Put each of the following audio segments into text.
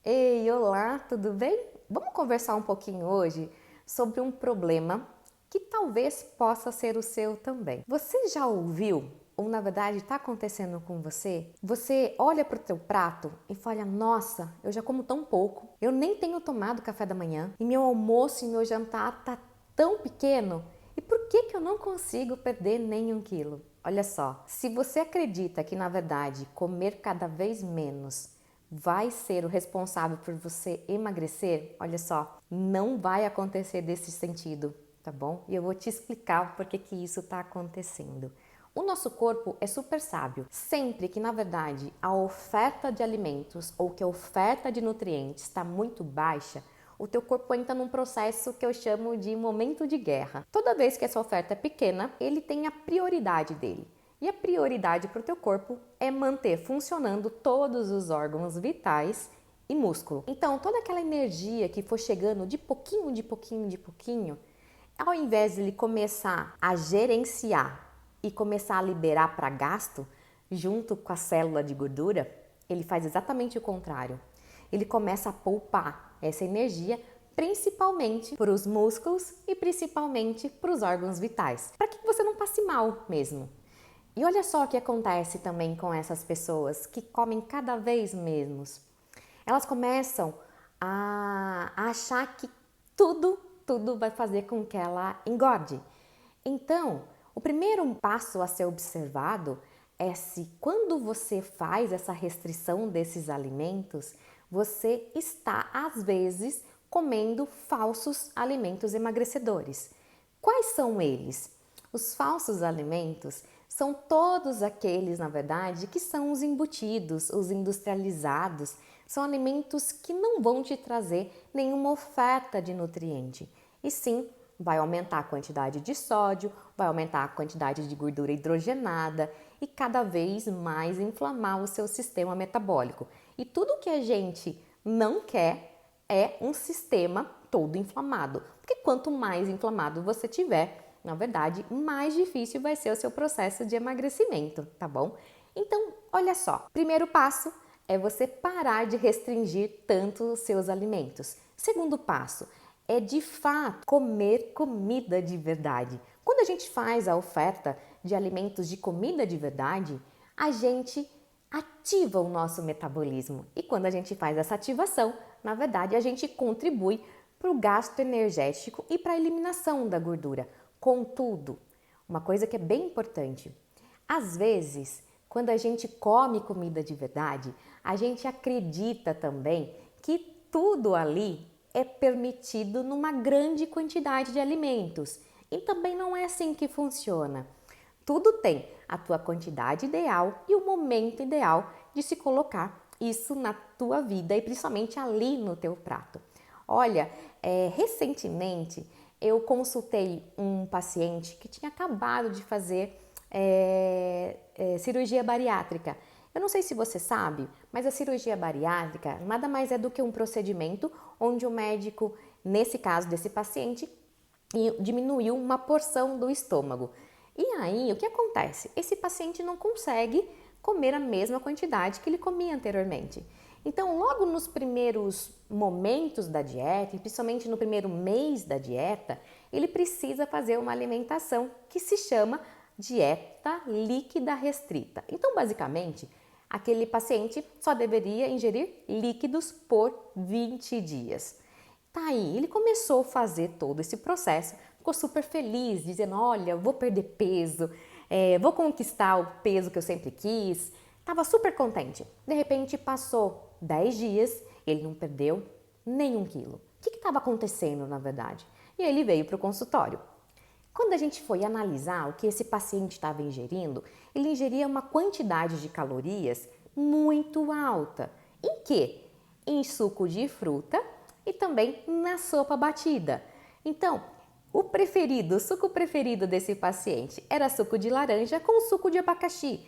Ei, olá, tudo bem? Vamos conversar um pouquinho hoje sobre um problema que talvez possa ser o seu também. Você já ouviu, ou na verdade está acontecendo com você? Você olha para o teu prato e fala, nossa, eu já como tão pouco, eu nem tenho tomado café da manhã e meu almoço e meu jantar tá tão pequeno. E por que que eu não consigo perder nem 1 quilo? Olha só, se você acredita que na verdade comer cada vez menos vai ser o responsável por você emagrecer, olha só, não vai acontecer desse sentido, tá bom? E eu vou te explicar por que que isso está acontecendo. O nosso corpo é super sábio. Sempre que, na verdade, a oferta de alimentos ou que a oferta de nutrientes está muito baixa, o teu corpo entra num processo que eu chamo de momento de guerra. Toda vez que essa oferta é pequena, ele tem a prioridade dele. E a prioridade para o teu corpo é manter funcionando todos os órgãos vitais e músculo. Então, toda aquela energia que for chegando de pouquinho, de pouquinho, de pouquinho, ao invés de ele começar a gerenciar e começar a liberar para gasto, junto com a célula de gordura, ele faz exatamente o contrário. Ele começa a poupar essa energia principalmente para os músculos e principalmente para os órgãos vitais, para que você não passe mal mesmo. E olha só o que acontece também com essas pessoas que comem cada vez menos. Elas começam a achar que tudo vai fazer com que ela engorde. Então, o primeiro passo a ser observado é se quando você faz essa restrição desses alimentos, você está às vezes comendo falsos alimentos emagrecedores. Quais são eles? Os falsos alimentos são todos aqueles, na verdade, que são os embutidos, os industrializados. São alimentos que não vão te trazer nenhuma oferta de nutriente. E sim, vai aumentar a quantidade de sódio, vai aumentar a quantidade de gordura hidrogenada e cada vez mais inflamar o seu sistema metabólico. E tudo que a gente não quer é um sistema todo inflamado. Porque quanto mais inflamado você tiver, na verdade, mais difícil vai ser o seu processo de emagrecimento, tá bom? Então, olha só, primeiro passo é você parar de restringir tanto os seus alimentos. Segundo passo é de fato comer comida de verdade. Quando a gente faz a oferta de alimentos de comida de verdade, a gente ativa o nosso metabolismo. E quando a gente faz essa ativação, na verdade, a gente contribui para o gasto energético e para a eliminação da gordura. Contudo, uma coisa que é bem importante, às vezes, quando a gente come comida de verdade, a gente acredita também que tudo ali é permitido numa grande quantidade de alimentos. E também não é assim que funciona. Tudo tem a tua quantidade ideal e o momento ideal de se colocar isso na tua vida e principalmente ali no teu prato. Olha, recentemente eu consultei um paciente que tinha acabado de fazer cirurgia bariátrica. Eu não sei se você sabe, mas a cirurgia bariátrica nada mais é do que um procedimento onde o médico, nesse caso desse paciente, diminuiu uma porção do estômago. E aí, o que acontece? Esse paciente não consegue comer a mesma quantidade que ele comia anteriormente. Então, logo nos primeiros momentos da dieta, e principalmente no primeiro mês da dieta, ele precisa fazer uma alimentação que se chama dieta líquida restrita. Então, basicamente, aquele paciente só deveria ingerir líquidos por 20 dias. Tá aí, ele começou a fazer todo esse processo, ficou super feliz, dizendo, olha, vou perder peso, vou conquistar o peso que eu sempre quis. Estava super contente. De repente, passou 10 dias, ele não perdeu nem 1 quilo. O que estava acontecendo, na verdade? E ele veio para o consultório. Quando a gente foi analisar o que esse paciente estava ingerindo, ele ingeria uma quantidade de calorias muito alta. Em quê? Em suco de fruta e também na sopa batida. Então, o suco preferido desse paciente era suco de laranja com suco de abacaxi.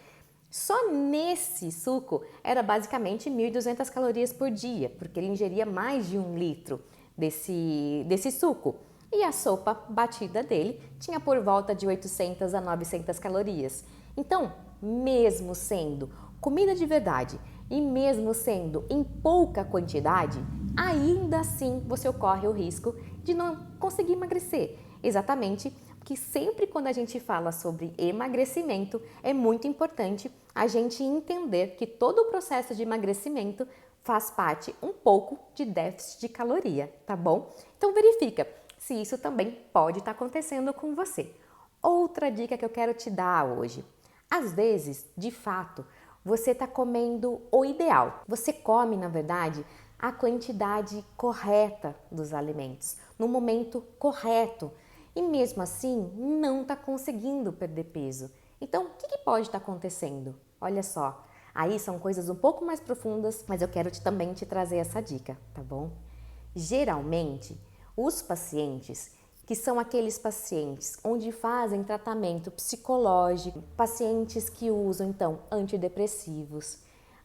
Só nesse suco era basicamente 1.200 calorias por dia, porque ele ingeria mais de 1 litro desse suco. E a sopa batida dele tinha por volta de 800 a 900 calorias. Então, mesmo sendo comida de verdade e mesmo sendo em pouca quantidade, ainda assim você corre o risco de não conseguir emagrecer. Exatamente porque sempre quando a gente fala sobre emagrecimento, é muito importante a gente entender que todo o processo de emagrecimento faz parte um pouco de déficit de caloria, tá bom? Então verifica se isso também pode estar acontecendo com você. Outra dica que eu quero te dar hoje. Às vezes, de fato, você está comendo o ideal. Você come, na verdade, a quantidade correta dos alimentos, no momento correto. E mesmo assim, não está conseguindo perder peso. Então, o que pode estar acontecendo? Olha só, aí são coisas um pouco mais profundas, mas eu quero também te trazer essa dica, tá bom? Geralmente, os pacientes, que são aqueles pacientes onde fazem tratamento psicológico, pacientes que usam então antidepressivos,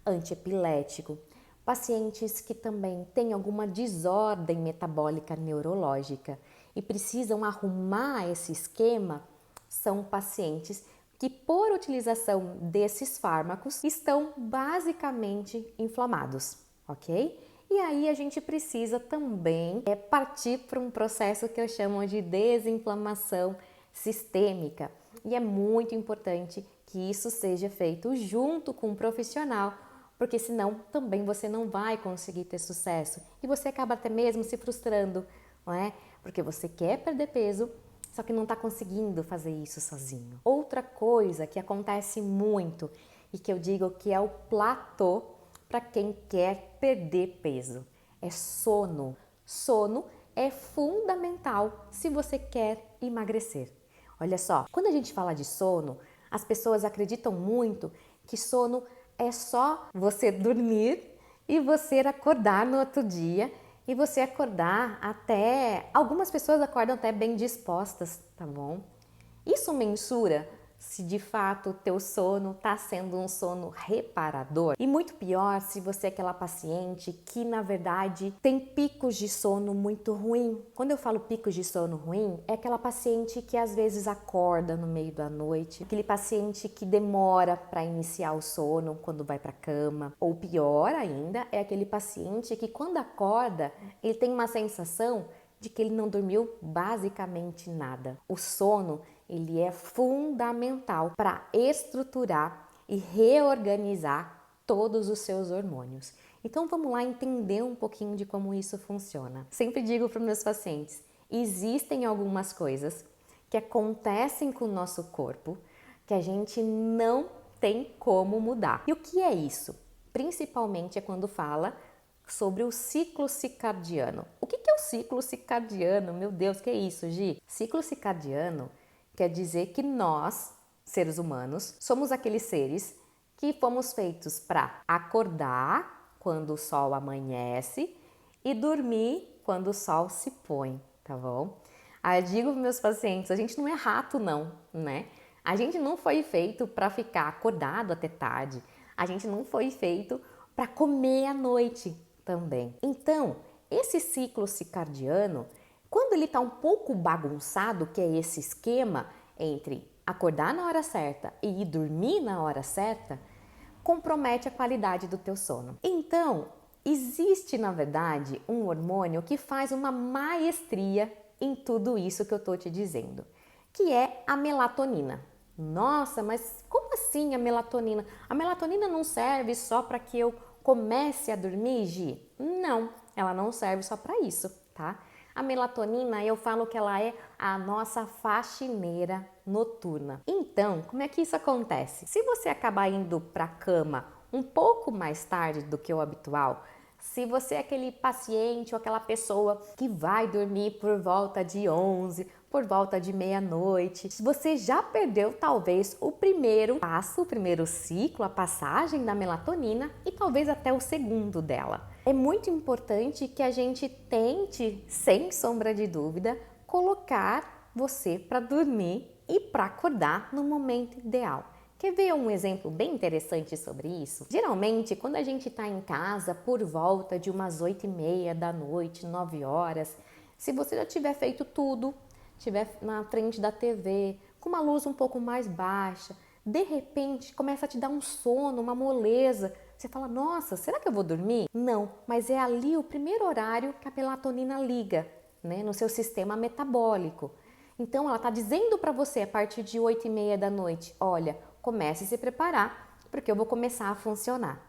antiepilético, pacientes que também têm alguma desordem metabólica neurológica e precisam arrumar esse esquema, são pacientes que por utilização desses fármacos estão basicamente inflamados, ok? E aí a gente precisa também partir para um processo que eu chamo de desinflamação sistêmica. E é muito importante que isso seja feito junto com um profissional, porque senão também você não vai conseguir ter sucesso. E você acaba até mesmo se frustrando, não é? Porque você quer perder peso, só que não está conseguindo fazer isso sozinho. Outra coisa que acontece muito e que eu digo que é o platô para quem quer perder peso é sono. Sono é fundamental se você quer emagrecer. Olha só, quando a gente fala de sono, as pessoas acreditam muito que sono é só você dormir e você acordar no outro dia e você acordar até... Algumas pessoas acordam até bem dispostas, tá bom? Isso mensura se de fato o teu sono está sendo um sono reparador. E muito pior se você é aquela paciente que na verdade tem picos de sono muito ruim. Quando eu falo picos de sono ruim, é aquela paciente que às vezes acorda no meio da noite, aquele paciente que demora para iniciar o sono quando vai para a cama, ou pior ainda, é aquele paciente que quando acorda, ele tem uma sensação de que ele não dormiu basicamente nada. O sono, ele é fundamental para estruturar e reorganizar todos os seus hormônios. Então vamos lá entender um pouquinho de como isso funciona. Sempre digo para os meus pacientes, existem algumas coisas que acontecem com o nosso corpo que a gente não tem como mudar. E o que é isso? Principalmente é quando fala sobre o ciclo circadiano. O que é o ciclo circadiano? Meu Deus, que é isso, Gi? Ciclo circadiano quer dizer que nós, seres humanos, somos aqueles seres que fomos feitos para acordar quando o sol amanhece e dormir quando o sol se põe, tá bom? Aí eu digo para meus pacientes, a gente não é rato não, né? A gente não foi feito para ficar acordado até tarde. A gente não foi feito para comer à noite também. Então, esse ciclo circadiano, quando ele está um pouco bagunçado, que é esse esquema entre acordar na hora certa e ir dormir na hora certa, compromete a qualidade do teu sono. Então, existe na verdade um hormônio que faz uma maestria em tudo isso que eu estou te dizendo, que é a melatonina. Nossa, mas como assim a melatonina? A melatonina não serve só para que eu comece a dormir, Gi? Não, ela não serve só para isso, tá? A melatonina, eu falo que ela é a nossa faxineira noturna. Então, como é que isso acontece? Se você acabar indo para a cama um pouco mais tarde do que o habitual, se você é aquele paciente ou aquela pessoa que vai dormir por volta de 11, por volta de meia-noite, você já perdeu talvez o primeiro passo, o primeiro ciclo, a passagem da melatonina e talvez até o segundo dela. É muito importante que a gente tente, sem sombra de dúvida, colocar você para dormir e para acordar no momento ideal. Quer ver um exemplo bem interessante sobre isso? Geralmente, quando a gente está em casa por volta de umas 8h30 da noite, 9 horas, se você já tiver feito tudo, estiver na frente da TV, com uma luz um pouco mais baixa, de repente começa a te dar um sono, uma moleza, Você fala, nossa, será que eu vou dormir? Não, mas é ali o primeiro horário que a melatonina liga, né, no seu sistema metabólico. Então ela está dizendo para você a partir de 8h30 da noite, olha, comece a se preparar porque eu vou começar a funcionar.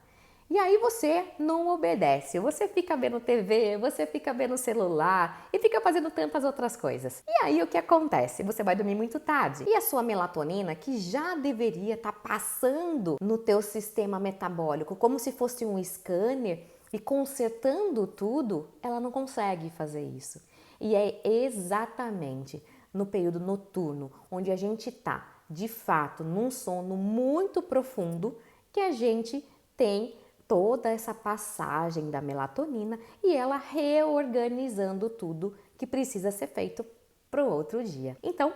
E aí você não obedece, você fica vendo TV, você fica vendo celular e fica fazendo tantas outras coisas. E aí o que acontece? Você vai dormir muito tarde e a sua melatonina, que já deveria estar passando no teu sistema metabólico como se fosse um scanner e consertando tudo, ela não consegue fazer isso. E é exatamente no período noturno, onde a gente está, de fato, num sono muito profundo, que a gente tem toda essa passagem da melatonina e ela reorganizando tudo que precisa ser feito para o outro dia. Então,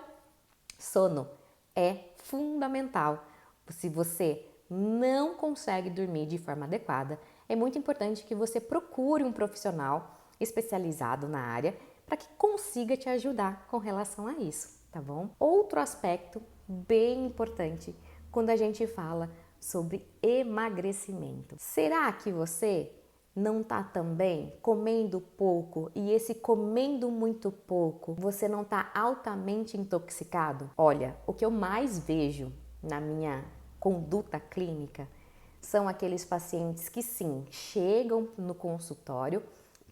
sono é fundamental. Se você não consegue dormir de forma adequada, é muito importante que você procure um profissional especializado na área para que consiga te ajudar com relação a isso, tá bom? Outro aspecto bem importante quando a gente fala sobre emagrecimento. Será que você não está também comendo pouco e esse comendo muito pouco, você não está altamente intoxicado? Olha, o que eu mais vejo na minha conduta clínica são aqueles pacientes que sim, chegam no consultório,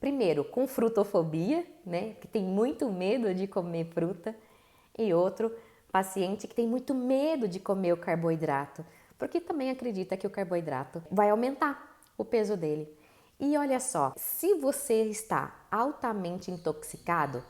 primeiro com frutofobia, né, que tem muito medo de comer fruta, e outro paciente que tem muito medo de comer o carboidrato, porque também acredita que o carboidrato vai aumentar o peso dele. E olha só, se você está altamente intoxicado,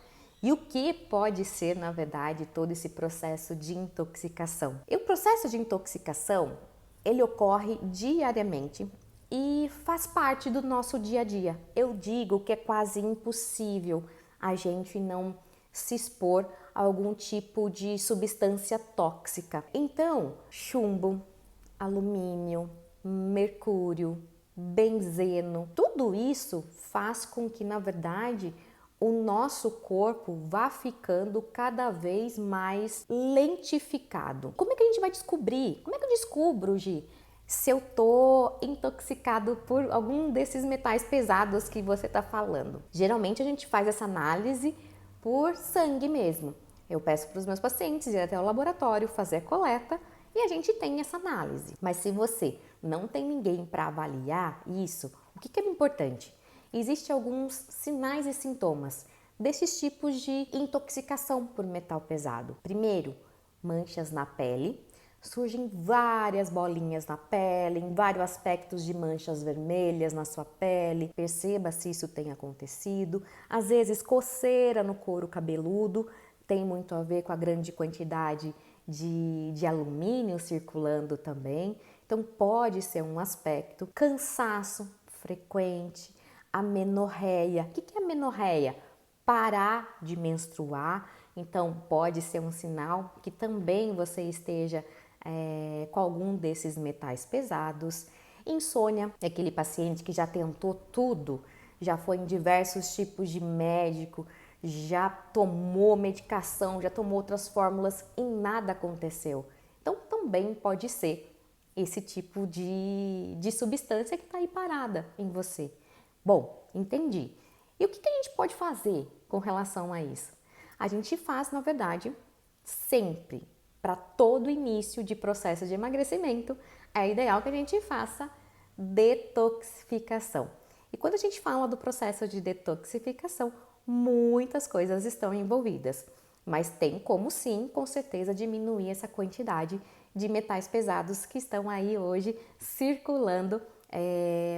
e o que pode ser, na verdade, todo esse processo de intoxicação? E o processo de intoxicação, ele ocorre diariamente e faz parte do nosso dia a dia. Eu digo que é quase impossível a gente não se expor a algum tipo de substância tóxica. Então, chumbo, alumínio, mercúrio, benzeno, tudo isso faz com que, na verdade, o nosso corpo vá ficando cada vez mais lentificado. Como é que a gente vai descobrir? Como é que eu descubro, Gi, se eu tô intoxicado por algum desses metais pesados que você tá falando? Geralmente a gente faz essa análise por sangue mesmo. Eu peço para os meus pacientes ir até o laboratório, fazer a coleta e a gente tem essa análise. Mas se você não tem ninguém para avaliar isso, o que é importante? Existem alguns sinais e sintomas desses tipos de intoxicação por metal pesado. Primeiro, manchas na pele. Surgem várias bolinhas na pele, em vários aspectos de manchas vermelhas na sua pele. Perceba se isso tem acontecido. Às vezes, coceira no couro cabeludo, tem muito a ver com a grande quantidade de alumínio circulando também. Então, pode ser um aspecto. Cansaço frequente, amenorreia. O que é amenorreia? Parar de menstruar. Então, pode ser um sinal que também você esteja com algum desses metais pesados. Insônia, é aquele paciente que já tentou tudo, já foi em diversos tipos de médico, já tomou medicação, já tomou outras fórmulas e nada aconteceu. Então também pode ser esse tipo de substância que está aí parada em você. Bom, entendi. E o que a gente pode fazer com relação a isso? A gente faz, na verdade, sempre, para todo início de processo de emagrecimento, é ideal que a gente faça detoxificação. E quando a gente fala do processo de detoxificação, muitas coisas estão envolvidas, mas tem como sim, com certeza, diminuir essa quantidade de metais pesados que estão aí hoje circulando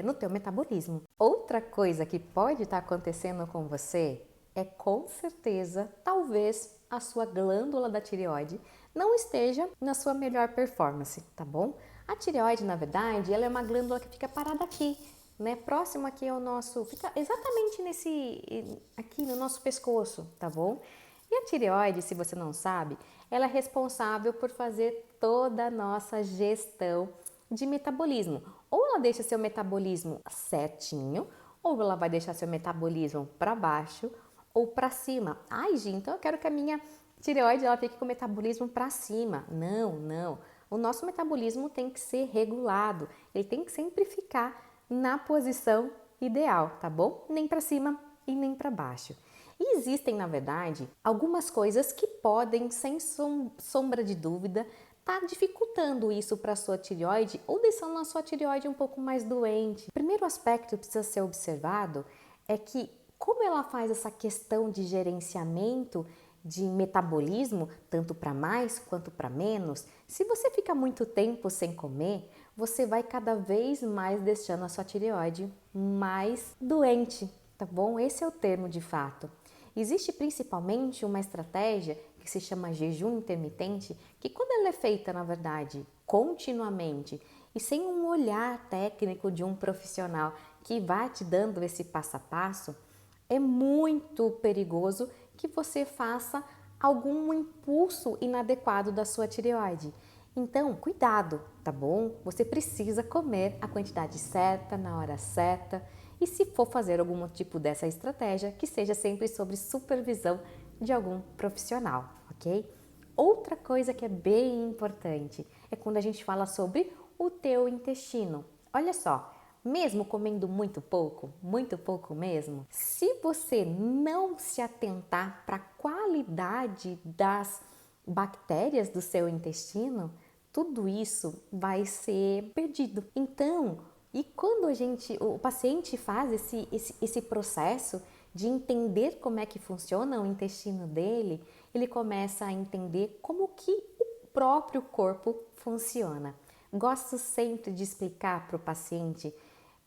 no teu metabolismo. Outra coisa que pode estar acontecendo com você é, com certeza, talvez a sua glândula da tireoide não esteja na sua melhor performance, tá bom? A tireoide, na verdade, ela é uma glândula que fica parada aqui, né? Próximo aqui ao nosso, fica exatamente aqui no nosso pescoço, tá bom? E a tireoide, se você não sabe, ela é responsável por fazer toda a nossa gestão de metabolismo. Ou ela deixa seu metabolismo certinho, ou ela vai deixar seu metabolismo para baixo ou para cima. Ai, gente, então eu quero que a minha tireoide ela fique com o metabolismo para cima. Não, não. O nosso metabolismo tem que ser regulado, ele tem que sempre ficar na posição ideal, tá bom? Nem para cima e nem para baixo. E existem, na verdade, algumas coisas que podem, sem sombra de dúvida, tá dificultando isso para a sua tireoide ou deixando a sua tireoide um pouco mais doente. O primeiro aspecto que precisa ser observado é que, como ela faz essa questão de gerenciamento de metabolismo, tanto para mais quanto para menos, se você fica muito tempo sem comer, você vai cada vez mais deixando a sua tireoide mais doente, tá bom? Esse é o termo de fato. Existe principalmente uma estratégia que se chama jejum intermitente, que quando ela é feita, na verdade, continuamente e sem um olhar técnico de um profissional que vai te dando esse passo a passo, é muito perigoso que você faça algum impulso inadequado da sua tireoide. Então, cuidado, tá bom? Você precisa comer a quantidade certa, na hora certa. E se for fazer algum tipo dessa estratégia, que seja sempre sob supervisão de algum profissional, ok? Outra coisa que é bem importante é quando a gente fala sobre o teu intestino. Olha só, mesmo comendo muito pouco mesmo, se você não se atentar para a qualidade das bactérias do seu intestino, tudo isso vai ser perdido. Então, e quando o paciente faz esse processo de entender como é que funciona o intestino dele, ele começa a entender como que o próprio corpo funciona. Gosto sempre de explicar para o paciente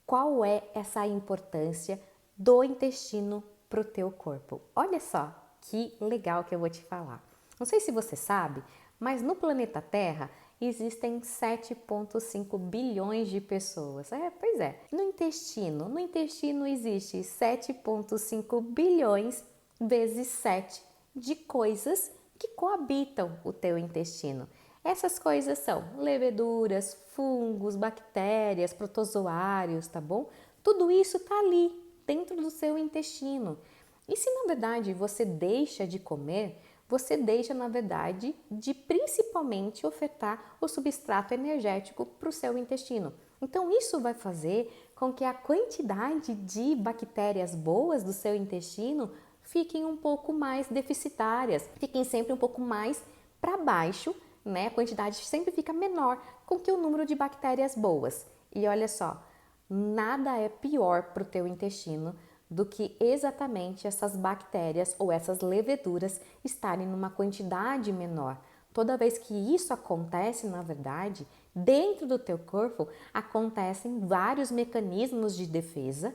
qual é essa importância do intestino para o teu corpo. Olha só que legal que eu vou te falar. Não sei se você sabe, mas no planeta Terra existem 7,5 bilhões de pessoas. Pois é. No intestino existe 7,5 bilhões vezes 7 de coisas que coabitam o teu intestino. Essas coisas são leveduras, fungos, bactérias, protozoários, tá bom? Tudo isso tá ali, dentro do seu intestino. E se na verdade você deixa de comer, você deixa na verdade de principalmente ofertar o substrato energético para o seu intestino. Então isso vai fazer com que a quantidade de bactérias boas do seu intestino fiquem um pouco mais deficitárias, fiquem sempre um pouco mais para baixo, né? A quantidade sempre fica menor com que o número de bactérias boas. E olha só, nada é pior para o teu intestino do que exatamente essas bactérias ou essas leveduras estarem numa quantidade menor. Toda vez que isso acontece, na verdade, dentro do teu corpo acontecem vários mecanismos de defesa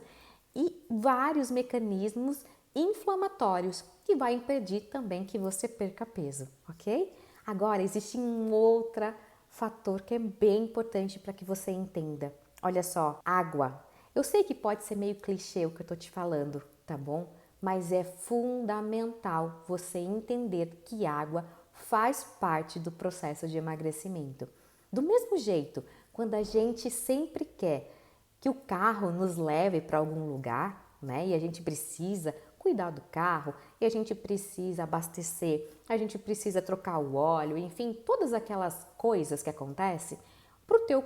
e vários mecanismos inflamatórios que vai impedir também que você perca peso, ok? Agora, existe um outro fator que é bem importante para que você entenda. Olha só, água. Eu sei que pode ser meio clichê o que eu tô te falando, tá bom? Mas é fundamental você entender que água faz parte do processo de emagrecimento. Do mesmo jeito, quando a gente sempre quer que o carro nos leve para algum lugar, né? E a gente precisa cuidar do carro, e a gente precisa abastecer, a gente precisa trocar o óleo, enfim, todas aquelas coisas que acontecem para o teu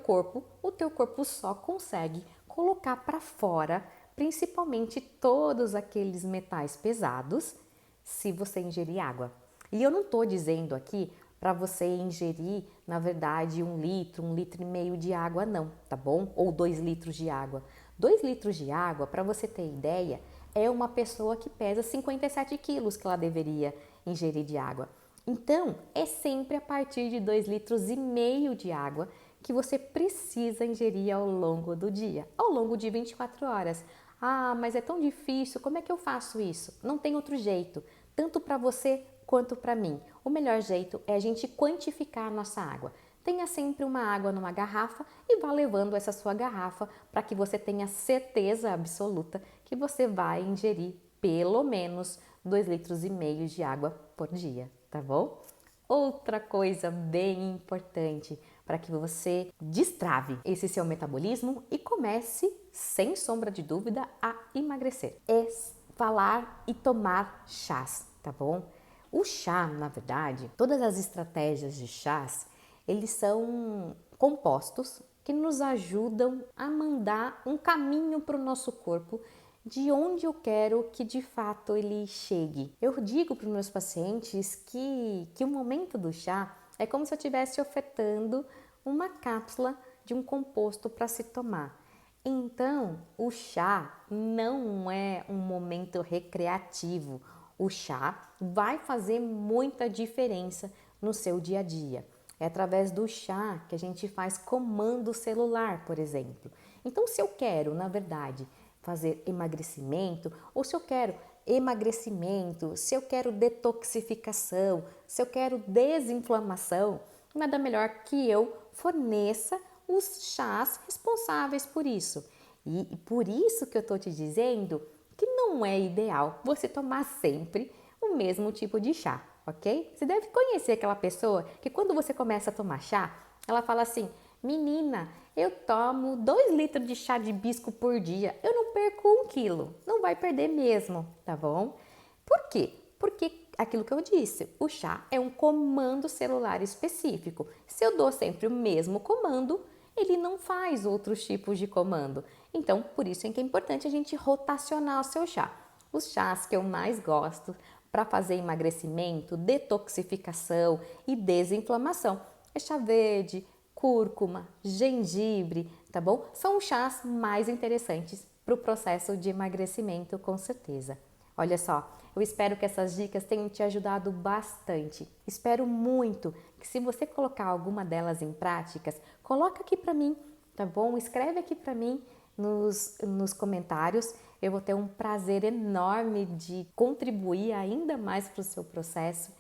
corpo só consegue colocar para fora, principalmente todos aqueles metais pesados, se você ingerir água. E eu não estou dizendo aqui para você ingerir, na verdade, 1 litro e meio de água não, tá bom? Ou 2 litros de água. 2 litros de água, para você ter ideia, é uma pessoa que pesa 57 quilos que ela deveria ingerir de água. Então, é sempre a partir de 2 litros e meio de água que você precisa ingerir ao longo do dia, ao longo de 24 horas. Ah, mas é tão difícil, como é que eu faço isso? Não tem outro jeito, tanto para você quanto para mim. O melhor jeito é a gente quantificar a nossa água. Tenha sempre uma água numa garrafa e vá levando essa sua garrafa para que você tenha certeza absoluta que você vai ingerir pelo menos 2 litros e meio de água por dia, tá bom? Outra coisa bem importante para que você destrave esse seu metabolismo e comece, sem sombra de dúvida, a emagrecer. É falar e tomar chás, tá bom? O chá, na verdade, todas as estratégias de chás, Eles são compostos que nos ajudam a mandar um caminho para o nosso corpo de onde eu quero que de fato ele chegue. Eu digo para os meus pacientes que o momento do chá é como se eu estivesse ofertando uma cápsula de um composto para se tomar. Então, o chá não é um momento recreativo. O chá vai fazer muita diferença no seu dia a dia. É através do chá que a gente faz comando celular, por exemplo. Então, se eu quero, na verdade, fazer emagrecimento, ou se eu quero emagrecimento, se eu quero detoxificação, se eu quero desinflamação, nada melhor que eu forneça os chás responsáveis por isso. E por isso que eu estou te dizendo que não é ideal você tomar sempre o mesmo tipo de chá, ok? Você deve conhecer aquela pessoa que quando você começa a tomar chá, ela fala assim: menina, eu tomo 2 litros de chá de hibisco por dia, eu não perco 1 quilo. Não vai perder mesmo, tá bom? Por quê? Porque aquilo que eu disse, o chá é um comando celular específico. Se eu dou sempre o mesmo comando, ele não faz outros tipos de comando. Então, por isso é que é importante a gente rotacionar o seu chá. Os chás que eu mais gosto para fazer emagrecimento, detoxificação e desinflamação é chá verde, cúrcuma, gengibre, tá bom? São os chás mais interessantes para o processo de emagrecimento, com certeza. Olha só, eu espero que essas dicas tenham te ajudado bastante. Espero muito que, se você colocar alguma delas em práticas, coloca aqui para mim, tá bom? Escreve aqui para mim nos comentários. Eu vou ter um prazer enorme de contribuir ainda mais para o seu processo.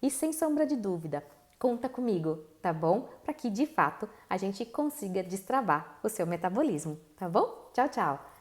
E sem sombra de dúvida, conta comigo, tá bom? Para que de fato a gente consiga destravar o seu metabolismo, tá bom? Tchau, tchau!